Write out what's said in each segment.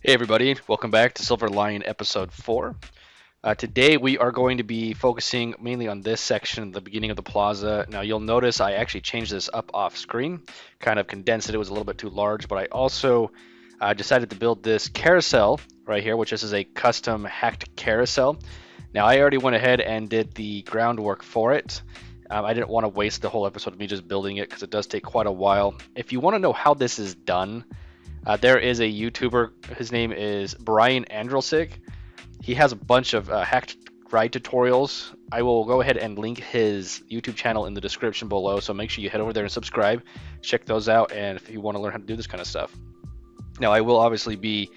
Hey everybody, welcome back to Silver Lion episode 4. Today we are going to be focusing mainly on this section, the beginning of the plaza. Now you'll notice I actually changed this up off screen, kind of condensed it. It was a little bit too large, but I also decided to build this carousel right here, which this is a custom hacked carousel. Now I already went ahead and did the groundwork for it. I didn't want to waste the whole episode of me just building it because it does take quite a while. If you want to know how this is done, there is a YouTuber. His name is Brian Andrelsick. He has a bunch of hacked ride tutorials. I will go ahead and link his YouTube channel in the description below, so make sure you head over there and subscribe. Check those out, and if you want to learn how to do this kind of stuff. Now, I will obviously be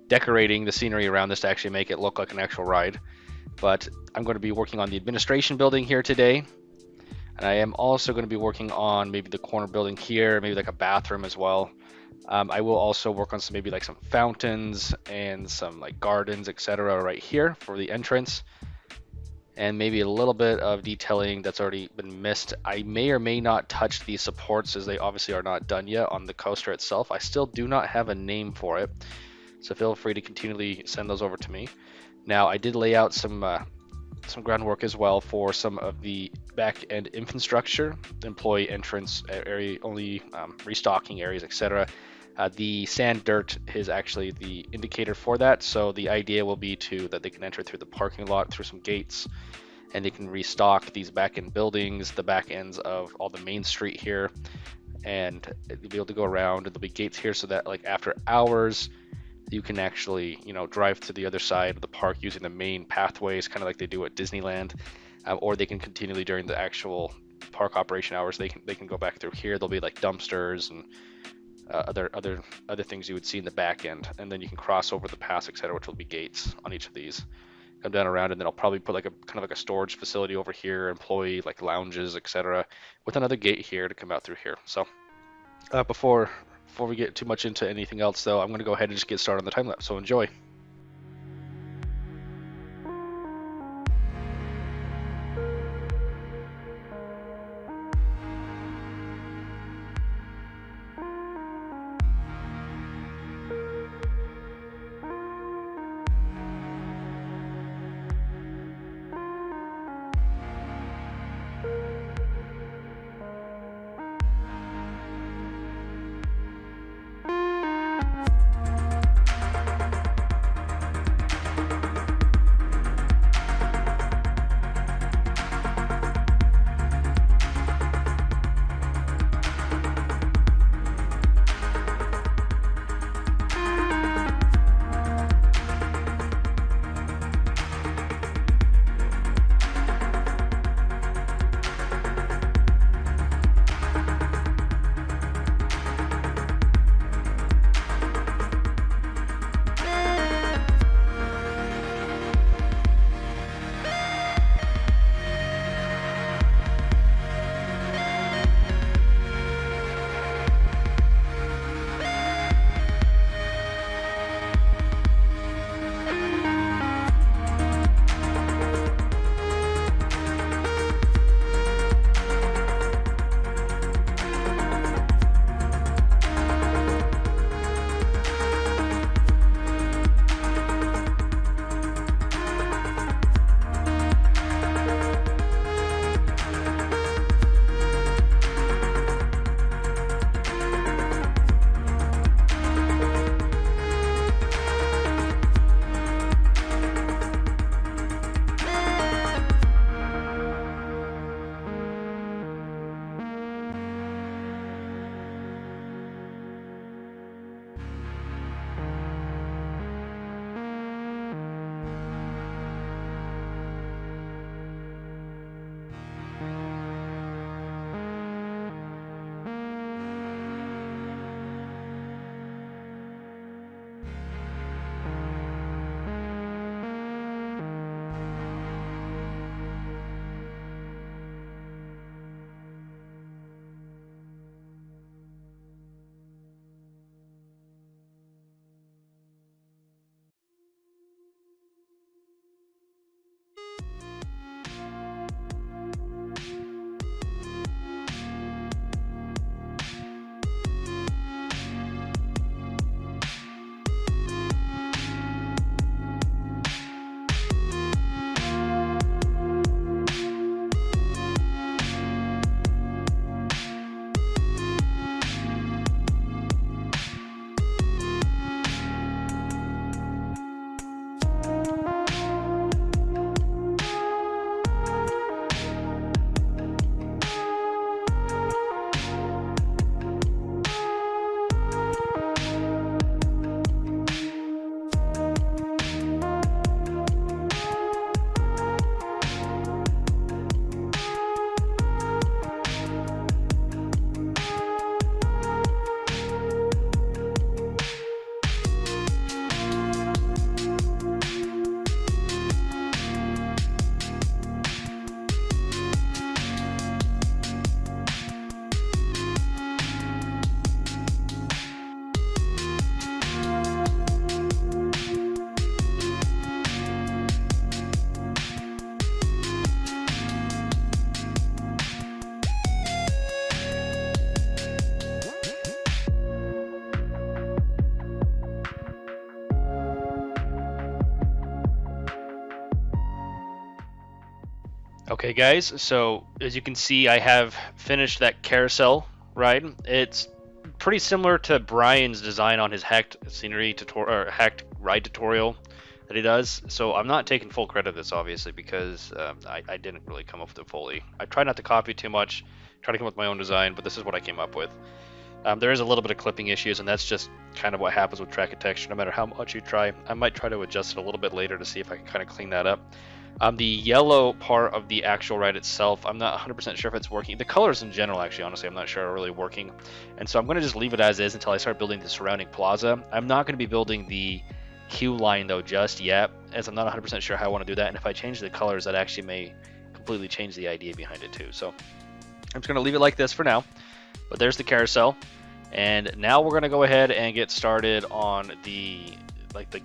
decorating the scenery around this to actually make it look like an actual ride, but I'm going to be working on the administration building here today. And I am also going to be working on maybe the corner building here, maybe like a bathroom as well. I will also work on maybe like some fountains and some like gardens, etc. right here for the entrance. And maybe a little bit of detailing that's already been missed. I may or may not touch these supports as they obviously are not done yet on the coaster itself. I still do not have a name for it, so feel free to continually send those over to me. Now, I did lay out some groundwork as well for some of the back end infrastructure, employee entrance area, only restocking areas, etc. The sand dirt is actually the indicator for that. So the idea will be that they can enter through the parking lot through some gates, and they can restock these back end buildings, the back ends of all the main street here, and you'll be able to go around. And there'll be gates here so that like after hours, you can actually drive to the other side of the park using the main pathways, kind of like they do at Disneyland, or they can continually during the actual park operation hours. They can go back through here. There'll be like dumpsters and other things you would see in the back end, and then you can cross over the pass, etc., which will be gates on each of these. Come down around, and then I'll probably put like a kind of like a storage facility over here, employee like lounges, etc., with another gate here to come out through here. So before we get too much into anything else, though, I'm going to go ahead and just get started on the time lapse. So enjoy. Okay, guys, so as you can see, I have finished that carousel ride. It's pretty similar to Brian's design on his hacked scenery tutorial or hacked ride tutorial that he does. So I'm not taking full credit of this, obviously, because I didn't really come up with it fully. I try not to copy too much, try to come up with my own design, but this is what I came up with. There is a little bit of clipping issues, and that's just kind of what happens with track and texture. No matter how much you try, I might try to adjust it a little bit later to see if I can kind of clean that up. The yellow part of the actual ride itself, I'm not 100% sure if it's working. The colors in general, actually, honestly, I'm not sure are really working. And so I'm going to just leave it as is until I start building the surrounding plaza. I'm not going to be building the queue line, though, just yet, as I'm not 100% sure how I want to do that. And if I change the colors, that actually may completely change the idea behind it, too. So I'm just going to leave it like this for now. But there's the carousel. And now we're going to go ahead and get started on the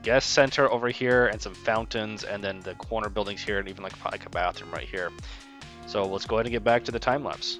guest center over here and some fountains and then the corner buildings here and even like a bathroom right here. So let's go ahead and get back to the time lapse.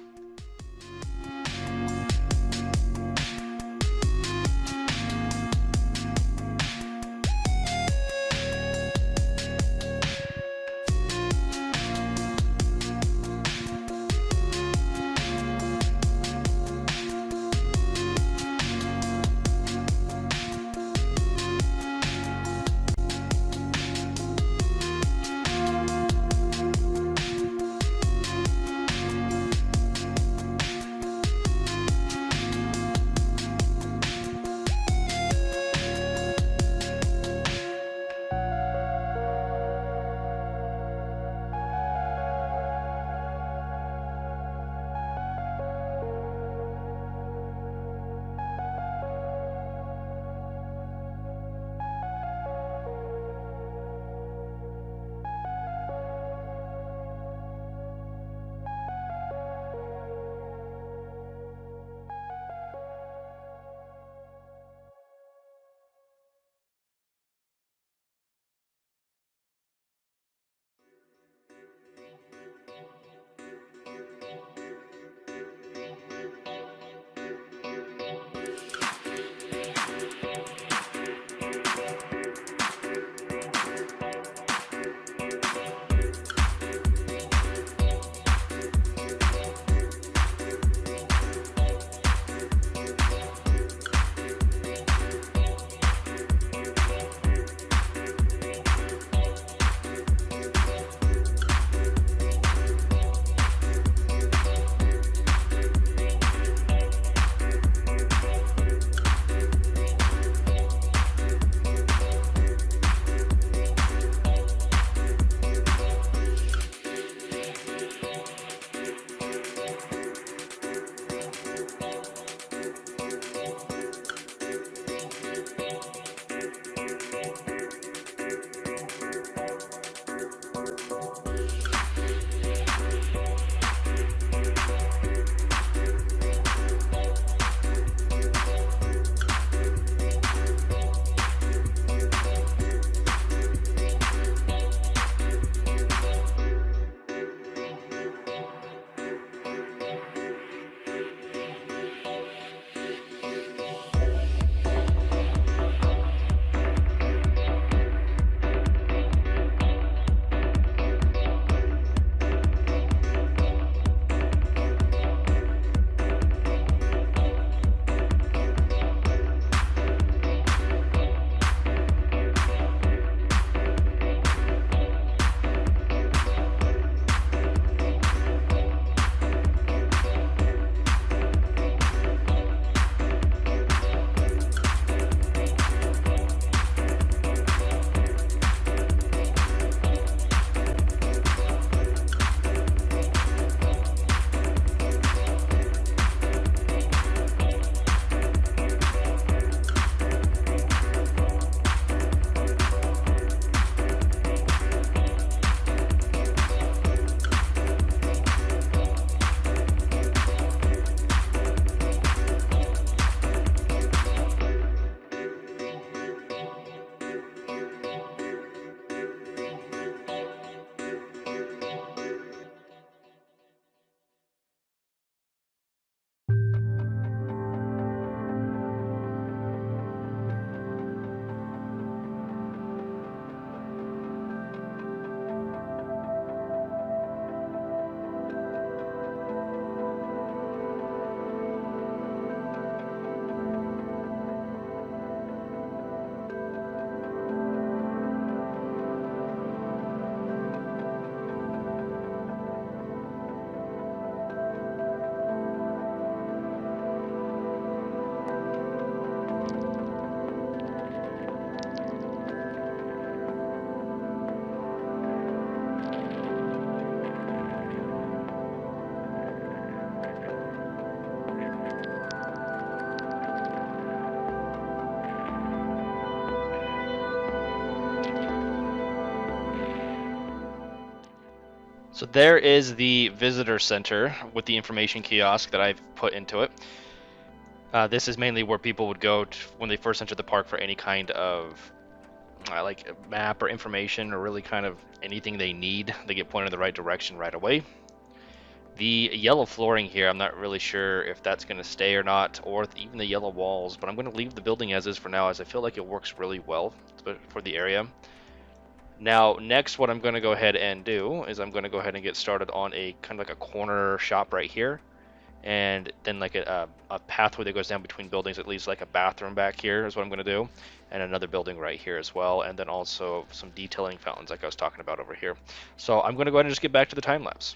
So there is the visitor center with the information kiosk that I've put into it. This is mainly where people would go when they first enter the park for any kind of like a map or information or really kind of anything they need. They get pointed in the right direction right away. The yellow flooring here, I'm not really sure if that's going to stay or not, or even the yellow walls, but I'm going to leave the building as is for now, as I feel like it works really well for the area. Now, next, what I'm going to go ahead and do is I'm going to go ahead and get started on a kind of like a corner shop right here, and then like a pathway that goes down between buildings. It leaves like a bathroom back here is what I'm going to do, and another building right here as well, and then also some detailing fountains like I was talking about over here. So I'm going to go ahead and just get back to the time lapse.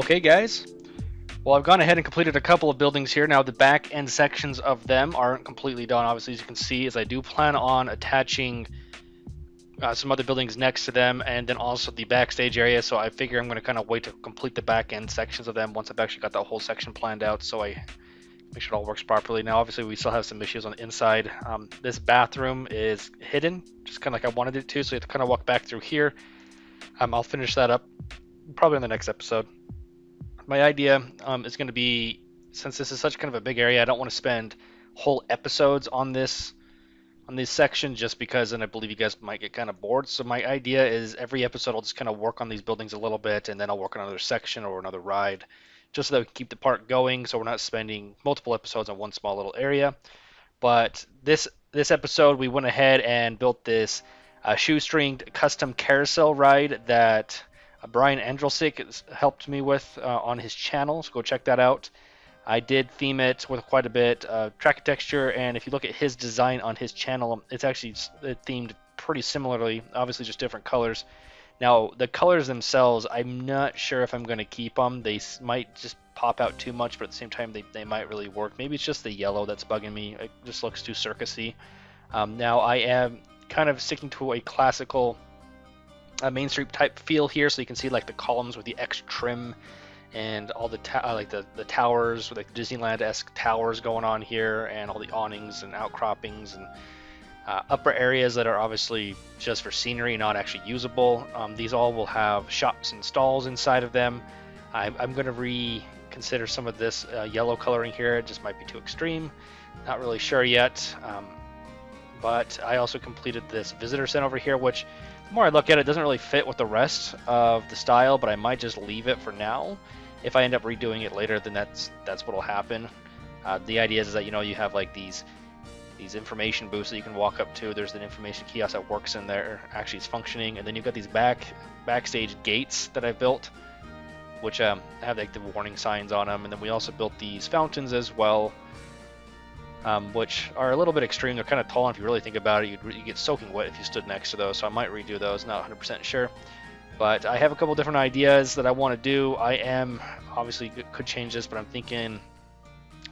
Okay, guys. Well, I've gone ahead and completed a couple of buildings here. Now, the back end sections of them aren't completely done, obviously, as you can see, as I do plan on attaching some other buildings next to them, and then also the backstage area. So I figure I'm going to kind of wait to complete the back end sections of them once I've actually got that whole section planned out, so I make sure it all works properly. Now, obviously, we still have some issues on the inside. This bathroom is hidden, just kind of like I wanted it to, so you have to kind of walk back through here. I'll finish that up probably in the next episode. My idea is going to be, since this is such kind of a big area, I don't want to spend whole episodes on this section, just because then I believe you guys might get kind of bored. So my idea is every episode I'll just kind of work on these buildings a little bit, and then I'll work on another section or another ride, just so that we can keep the park going, so we're not spending multiple episodes on one small little area. But this episode, we went ahead and built this shoestringed custom carousel ride that Brian Andrelsick helped me with on his channel, so go check that out. I did theme it with quite a bit of track texture, and if you look at his design on his channel, it's actually themed pretty similarly, obviously just different colors. Now, the colors themselves, I'm not sure if I'm going to keep them. They might just pop out too much, but at the same time, they might really work. Maybe it's just the yellow that's bugging me. It just looks too circusy. Now, I am kind of sticking to a classical Main Street type feel here, so you can see like the columns with the X trim and all the like the towers, like Disneyland-esque towers going on here, and all the awnings and outcroppings and upper areas that are obviously just for scenery, not actually usable. These all will have shops and stalls inside of them. I'm going to reconsider some of this yellow coloring here. It just might be too extreme. Not really sure yet. But I also completed this visitor center over here, which the more I look at it, doesn't really fit with the rest of the style, but I might just leave it for now. If I end up redoing it later, then that's what'll happen. The idea is that, you know, you have like these information booths that you can walk up to. There's an information kiosk that works in there, actually it's functioning, and then you've got these backstage gates that I built, which have like the warning signs on them. And then we also built these fountains as well, which are a little bit extreme. They're kind of tall, and if you really think about it, you get soaking wet if you stood next to those. So I might redo those. Not 100% sure. But I have a couple different ideas that I want to do. I am obviously could change this, but I'm thinking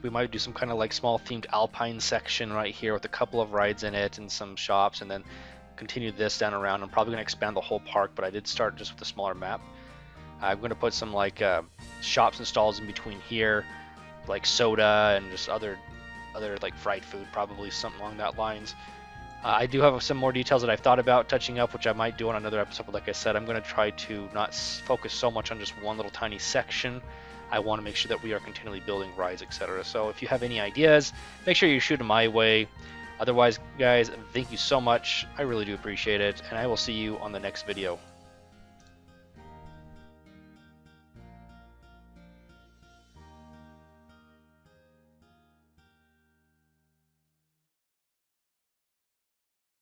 we might do some kind of like small themed alpine section right here with a couple of rides in it and some shops, and then continue this down around. I'm probably going to expand the whole park, but I did start just with a smaller map. I'm going to put some like shops and stalls in between here, like soda and just other like fried food, probably something along that lines. I do have some more details that I've thought about touching up, which I might do on another episode, but like I said, I'm going to try to not focus so much on just one little tiny section. I want to make sure that we are continually building rides, etc. So if you have any ideas, make sure you shoot them my way. Otherwise, guys, thank you so much. I really do appreciate it, and I will see you on the next video.